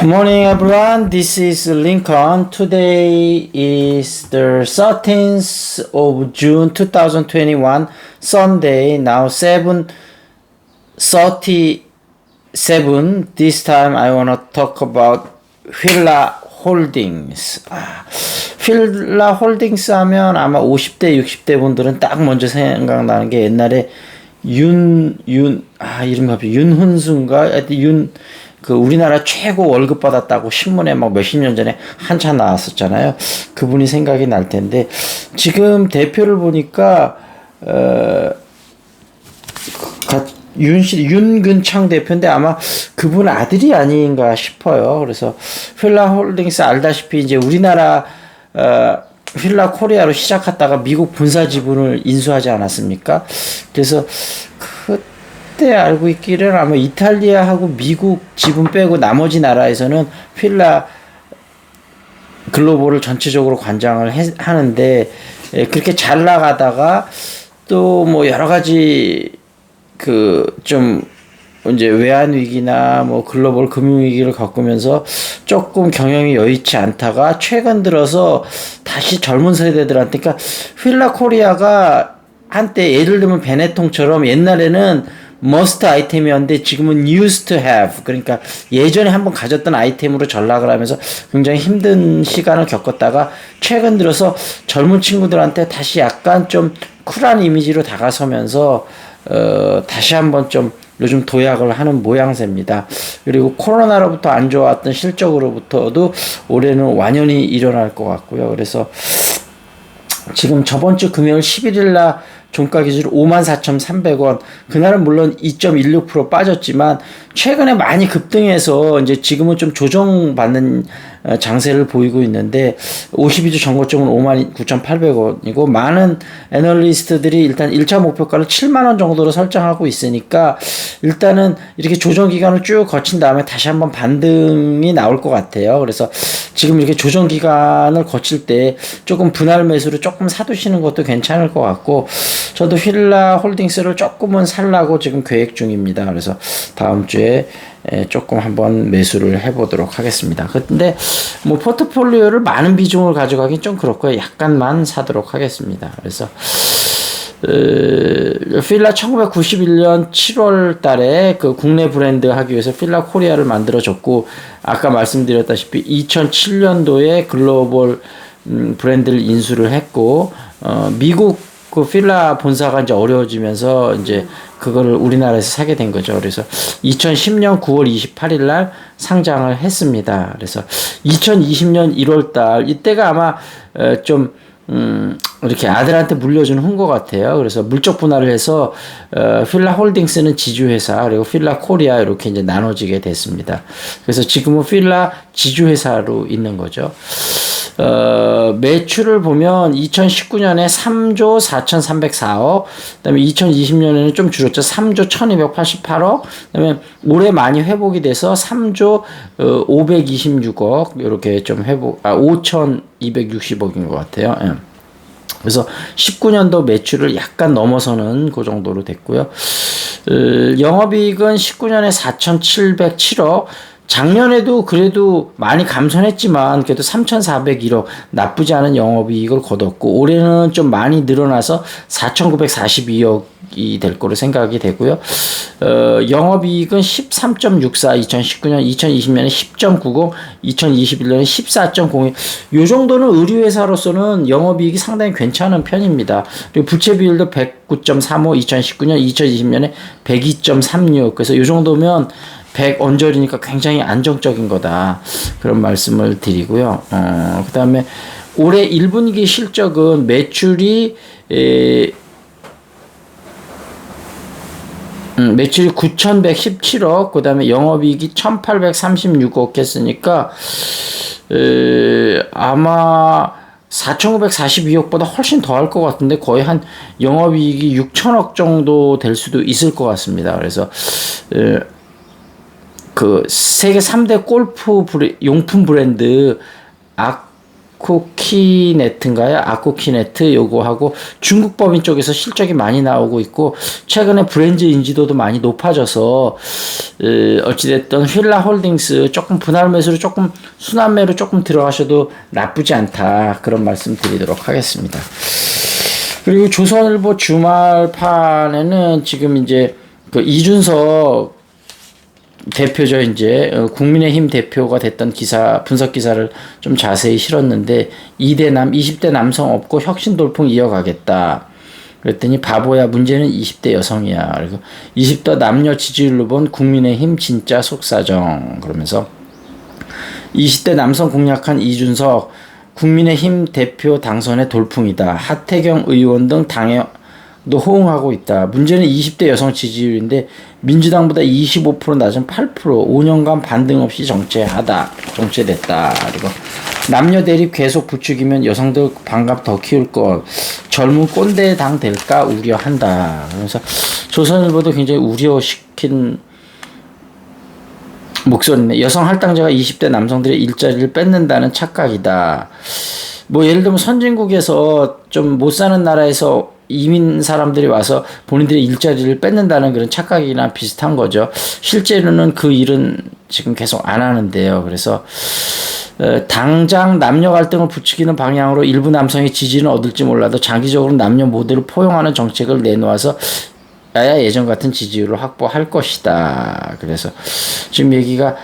Good morning, everyone. This is Lincoln. Today is the 13th of June 2021, Sunday. Now 7:37. This time I want to talk about Fila Holdings. Fila Holdings 하면 아마 50대, 60대 분들은 딱 먼저 생각나는 게 옛날에 이름 갑자기 윤훈수인가? 우리나라 최고 월급 받았다고 신문에 막 몇십 년 전에 한참 나왔었잖아요. 그분이 생각이 날 텐데, 지금 대표를 보니까, 윤근창 대표인데 아마 그분 아들이 아닌가 싶어요. 그래서 필라 홀딩스 알다시피 이제 우리나라, 필라 코리아로 시작했다가 미국 본사 지분을 인수하지 않았습니까? 그래서 그때 알고 있기를 아마 이탈리아하고 미국 지분 빼고 나머지 나라에서는 필라 글로벌을 전체적으로 관장을 하는데, 그렇게 잘 나가다가 또 뭐 여러 가지 좀 이제 외환 위기나 뭐 글로벌 금융 위기를 겪으면서 조금 경영이 여의치 않다가 최근 들어서 다시 젊은 세대들한테, 그러니까 필라 코리아가 한때 예를 들면 베네통처럼 옛날에는 must 아이템이었는데 지금은 used to have, 그러니까 예전에 한번 가졌던 아이템으로 전락을 하면서 굉장히 힘든 시간을 겪었다가 최근 들어서 젊은 친구들한테 다시 약간 좀 쿨한 이미지로 다가서면서 다시 한번 좀 요즘 도약을 하는 모양새입니다. 그리고 코로나로부터 안 좋았던 실적으로부터도 올해는 완연히 일어날 것 같고요. 그래서 지금 저번 주 금요일 11일 날 종가 기준 54,300원. 그날은 물론 2.16% 빠졌지만 최근에 많이 급등해서 이제 지금은 좀 조정받는 장세를 보이고 있는데, 52주 전고점은 59,800원이고 많은 애널리스트들이 일단 1차 목표가를 7만원 정도로 설정하고 있으니까 일단은 이렇게 조정 기간을 쭉 거친 다음에 다시 한번 반등이 나올 것 같아요. 그래서 지금 이렇게 조정 기간을 거칠 때 조금 분할 매수를 조금 사두시는 것도 괜찮을 것 같고, 저도 필라 홀딩스를 조금은 살라고 지금 계획 중입니다. 그래서 다음 주에 조금 한번 매수를 해보도록 하겠습니다. 근데 뭐 포트폴리오를 많은 비중을 가져가긴 좀 그렇고요. 약간만 사도록 하겠습니다. 그래서 필라 1991년 7월 달에 그 국내 브랜드 하기 위해서 필라 코리아를 만들어졌고, 아까 말씀드렸다시피 2007년도에 글로벌 브랜드를 인수를 했고, 미국 그 필라 본사가 이제 어려워지면서 이제 그거를 우리나라에서 사게 된 거죠. 그래서 2010년 9월 28일 날 상장을 했습니다. 그래서 2020년 1월 달 이때가 아마 좀 이렇게 아들한테 물려준 hun 것 같아요. 그래서 물적 분할을 해서 필라 홀딩스는 지주회사, 그리고 필라 코리아 이렇게 이제 나눠지게 됐습니다. 그래서 지금은 필라 지주회사로 있는 거죠. 매출을 보면 2019년에 3조 4,304억, 그다음에 2020년에는 좀 줄었죠. 3조 1,288억, 그다음에 올해 많이 회복이 돼서 3조 526억, 이렇게 좀 5,260억인 것 같아요. 예. 그래서 19년도 매출을 약간 넘어서는 그 정도로 됐고요. 영업이익은 19년에 4,707억, 작년에도 그래도 많이 감소했지만 그래도 3,401억, 나쁘지 않은 영업이익을 거뒀고, 올해는 좀 많이 늘어나서 4,942억이 될 거로 생각이 되고요. 영업이익은 13.64, 2019년, 2020년에 10.90, 2021년에 14.02. 요 정도는 의류회사로서는 영업이익이 상당히 괜찮은 편입니다. 그리고 부채 비율도 109.35, 2019년, 2020년에 102.36. 그래서 요 정도면 100 언저리니까 굉장히 안정적인 거다, 그런 말씀을 드리고요. 그 다음에 올해 1분기 실적은 매출이 9,117억, 그 다음에 영업이익이 1,836억 했으니까 아마 4,942억보다 훨씬 더 할 것 같은데, 거의 한 영업이익이 6,000억 정도 될 수도 있을 것 같습니다. 그래서 그 세계 3대 골프 용품 브랜드 아쿠키네트인가요? 아쿠키네트 요거하고 중국 법인 쪽에서 실적이 많이 나오고 있고 최근에 브랜드 인지도도 많이 높아져서 어찌됐든 휠라홀딩스 조금 분할 매수로 조금 순환매로 조금 들어가셔도 나쁘지 않다 그런 말씀 드리도록 하겠습니다. 그리고 조선일보 주말판에는 지금 이제 그 이준석 대표죠. 이제 국민의힘 대표가 됐던 기사 분석 기사를 좀 자세히 실었는데 20대 남성 없고 혁신 돌풍 이어가겠다. 그랬더니 바보야 문제는 20대 여성이야. 그리고 20대 남녀 지지율로 본 국민의힘 진짜 속사정 그러면서 20대 남성 공략한 이준석 국민의힘 대표 당선의 돌풍이다. 하태경 의원 등 당에도 호응하고 있다. 문제는 20대 여성 지지율인데 민주당보다 25% 낮은 8% 5년간 반등 없이 정체됐다. 그리고 남녀 대립 계속 부추기면 여성들 반갑 더 키울 것. 젊은 꼰대 당 될까 우려한다. 그래서 조선일보도 굉장히 우려시킨 목소리네. 여성 할당제가 20대 남성들의 일자리를 뺏는다는 착각이다. 뭐 예를 들면 선진국에서 좀 못 사는 나라에서 이민 사람들이 와서 본인들의 일자리를 뺏는다는 그런 착각이나 비슷한 거죠. 실제로는 그 일은 지금 계속 안 하는데요. 그래서 당장 남녀 갈등을 부추기는 방향으로 일부 남성의 지지는 얻을지 몰라도 장기적으로 남녀 모두를 포용하는 정책을 내놓아서 야야 예전 같은 지지율을 확보할 것이다. 그래서 지금 얘기가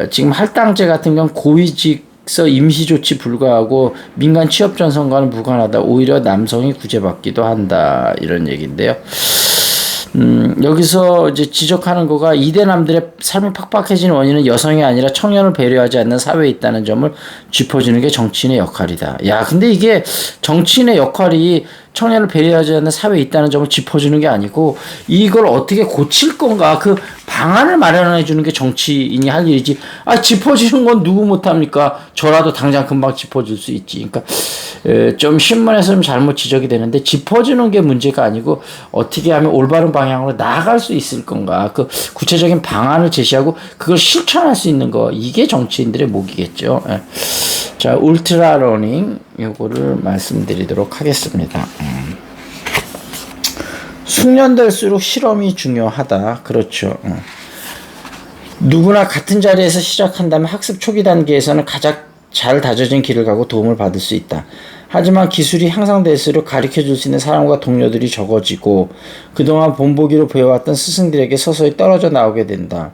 지금 할당제 같은 경우 고위직서 임시조치 불가하고 민간 취업 전선과는 무관하다. 오히려 남성이 구제받기도 한다. 이런 얘기인데요. 여기서 이제 지적하는 거가 이대남들의 삶이 팍팍해진 원인은 여성이 아니라 청년을 배려하지 않는 사회에 있다는 점을 짚어주는 게 정치인의 역할이다. 야, 근데 이게 정치인의 역할이 청년을 배려하지 않는 사회에 있다는 점을 짚어주는 게 아니고 이걸 어떻게 고칠 건가 그 방안을 마련해 주는 게 정치인이 할 일이지. 아, 짚어주는 건 누구 못합니까? 저라도 당장 금방 짚어줄 수 있지. 그러니까 좀 신문에서 좀 잘못 지적이 되는데 짚어주는 게 문제가 아니고 어떻게 하면 올바른 방향으로 나아갈 수 있을 건가 그 구체적인 방안을 제시하고 그걸 실천할 수 있는 거 이게 정치인들의 목이겠죠. 자, 울트라 러닝 요거를 말씀드리도록 하겠습니다. 숙련될수록 실험이 중요하다. 그렇죠. 누구나 같은 자리에서 시작한다면 학습 초기 단계에서는 가장 잘 다져진 길을 가고 도움을 받을 수 있다. 하지만 기술이 향상될수록 가르쳐줄 수 있는 사람과 동료들이 적어지고 그동안 본보기로 배워왔던 스승들에게 서서히 떨어져 나오게 된다.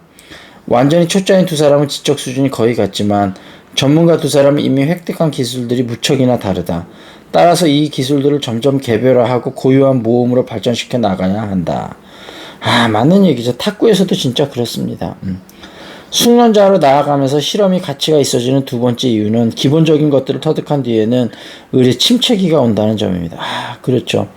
완전히 초짜인 두 사람은 지적 수준이 거의 같지만 전문가 두 사람은 이미 획득한 기술들이 무척이나 다르다. 따라서 이 기술들을 점점 개별화하고 고유한 모험으로 발전시켜 나가야 한다. 아, 맞는 얘기죠. 탁구에서도 진짜 그렇습니다. 숙련자로 나아가면서 실험이 가치가 있어지는 두 번째 이유는 기본적인 것들을 터득한 뒤에는 의뢰 침체기가 온다는 점입니다. 아, 그렇죠.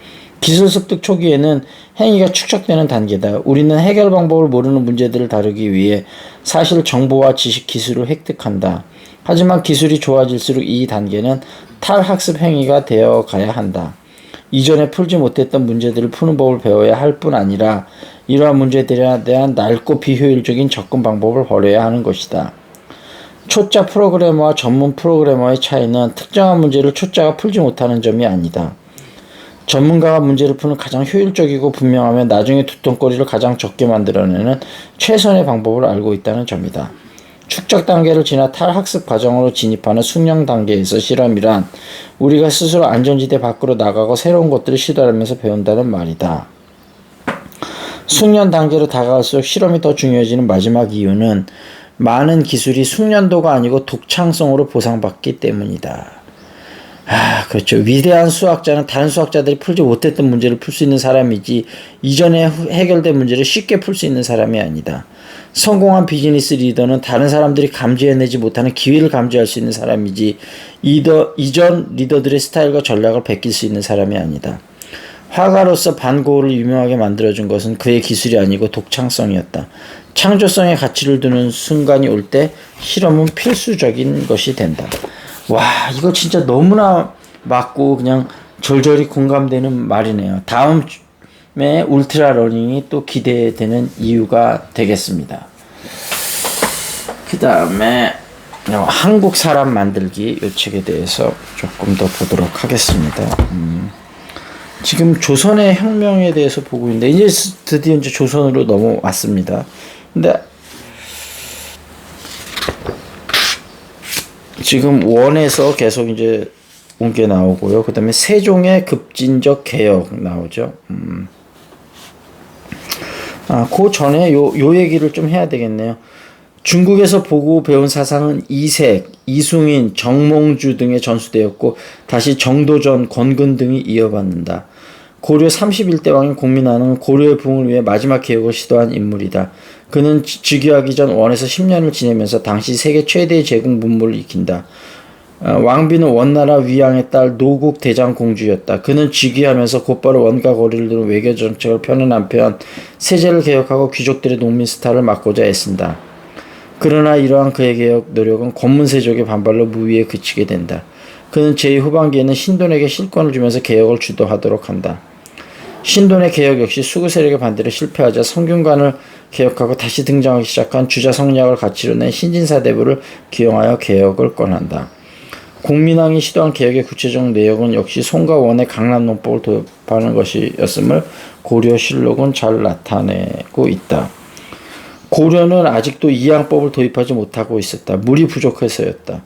기술 습득 초기에는 행위가 축적되는 단계다. 우리는 해결 방법을 모르는 문제들을 다루기 위해 사실 정보와 지식 기술을 획득한다. 하지만 기술이 좋아질수록 이 단계는 탈학습 행위가 되어 가야 한다. 이전에 풀지 못했던 문제들을 푸는 법을 배워야 할 뿐 아니라 이러한 문제들에 대한 넓고 비효율적인 접근 방법을 버려야 하는 것이다. 초짜 프로그래머와 전문 프로그래머의 차이는 특정한 문제를 초짜가 풀지 못하는 점이 아니다. 전문가가 문제를 푸는 가장 효율적이고 분명하며 나중에 두통거리를 가장 적게 만들어내는 최선의 방법을 알고 있다는 점이다. 축적 단계를 지나 탈학습 과정으로 진입하는 숙련 단계에서 실험이란 우리가 스스로 안전지대 밖으로 나가고 새로운 것들을 시도하면서 배운다는 말이다. 숙련 단계로 다가갈수록 실험이 더 중요해지는 마지막 이유는 많은 기술이 숙련도가 아니고 독창성으로 보상받기 때문이다. 아, 그렇죠. 위대한 수학자는 다른 수학자들이 풀지 못했던 문제를 풀 수 있는 사람이지 이전에 해결된 문제를 쉽게 풀 수 있는 사람이 아니다. 성공한 비즈니스 리더는 다른 사람들이 감지해내지 못하는 기회를 감지할 수 있는 사람이지 이전 리더들의 스타일과 전략을 베낄 수 있는 사람이 아니다. 화가로서 반 고흐를 유명하게 만들어준 것은 그의 기술이 아니고 독창성이었다. 창조성의 가치를 두는 순간이 올 때 실험은 필수적인 것이 된다. 와, 이거 진짜 너무나 맞고 그냥 절절히 공감되는 말이네요. 다음에 울트라 러닝이 또 기대되는 이유가 되겠습니다. 그 다음에 한국 사람 만들기 이 책에 대해서 조금 더 보도록 하겠습니다. 지금 조선의 혁명에 대해서 보고 있는데 이제 드디어 이제 조선으로 넘어왔습니다. 근데 지금 원에서 계속 이제 온 게 나오고요. 그 다음에 세종의 급진적 개혁 나오죠. 그 전에 요 얘기를 좀 해야 되겠네요. 중국에서 보고 배운 사상은 이색, 이숭인, 정몽주 등에 전수되었고 다시 정도전, 권근 등이 이어받는다. 고려 31대 왕인 공민왕은 고려의 부흥을 위해 마지막 개혁을 시도한 인물이다. 그는 즉위하기 전 원에서 10년을 지내면서 당시 세계 최대의 제국 문물을 익힌다. 왕비는 원나라 위양의 딸 노국 대장공주였다. 그는 즉위하면서 곧바로 원과 거리를 두는 외교 정책을 펴는 한편 세제를 개혁하고 귀족들의 농민 스타를 막고자 애쓴다. 그러나 이러한 그의 개혁 노력은 권문세족의 반발로 무위에 그치게 된다. 그는 제2후반기에는 신돈에게 실권을 주면서 개혁을 주도하도록 한다. 신돈의 개혁 역시 수구 세력의 반대로 실패하자 성균관을 개혁하고 다시 등장하기 시작한 주자 성리학을 가치로 낸 신진사대부를 기용하여 개혁을 권한다. 공민왕이 시도한 개혁의 구체적 내용은 역시 송과 원의 강남농법을 도입하는 것이었음을 고려실록은 잘 나타내고 있다. 고려는 아직도 이양법을 도입하지 못하고 있었다. 물이 부족해서였다.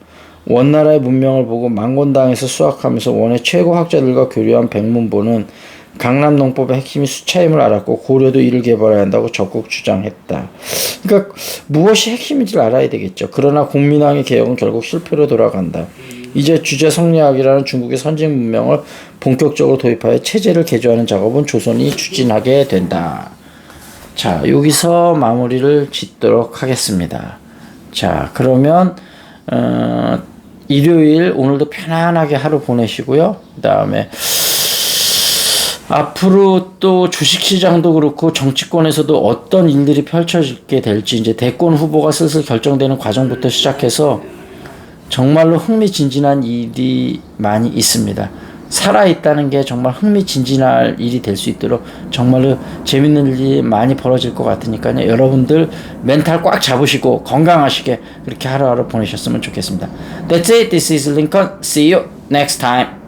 원나라의 문명을 보고 망곤당에서 수학하면서 원의 최고 학자들과 교류한 백문보는 강남농법의 핵심이 수차임을 알았고 고려도 이를 개발해야 한다고 적극 주장했다. 그러니까 무엇이 핵심인지를 알아야 되겠죠. 그러나 공민왕의 개혁은 결국 실패로 돌아간다. 이제 주제 성리학이라는 중국의 선진 문명을 본격적으로 도입하여 체제를 개조하는 작업은 조선이 추진하게 된다. 자, 여기서 마무리를 짓도록 하겠습니다. 자, 그러면 일요일 오늘도 편안하게 하루 보내시고요. 그 다음에 앞으로 또 주식시장도 그렇고 정치권에서도 어떤 일들이 펼쳐지게 될지 이제 대권 후보가 슬슬 결정되는 과정부터 시작해서 정말로 흥미진진한 일이 많이 있습니다. 살아있다는 게 정말 흥미진진할 일이 될 수 있도록 정말로 재밌는 일이 많이 벌어질 것 같으니까요. 여러분들 멘탈 꽉 잡으시고 건강하시게 그렇게 하루하루 보내셨으면 좋겠습니다. That's it. This is Lincoln. See you next time.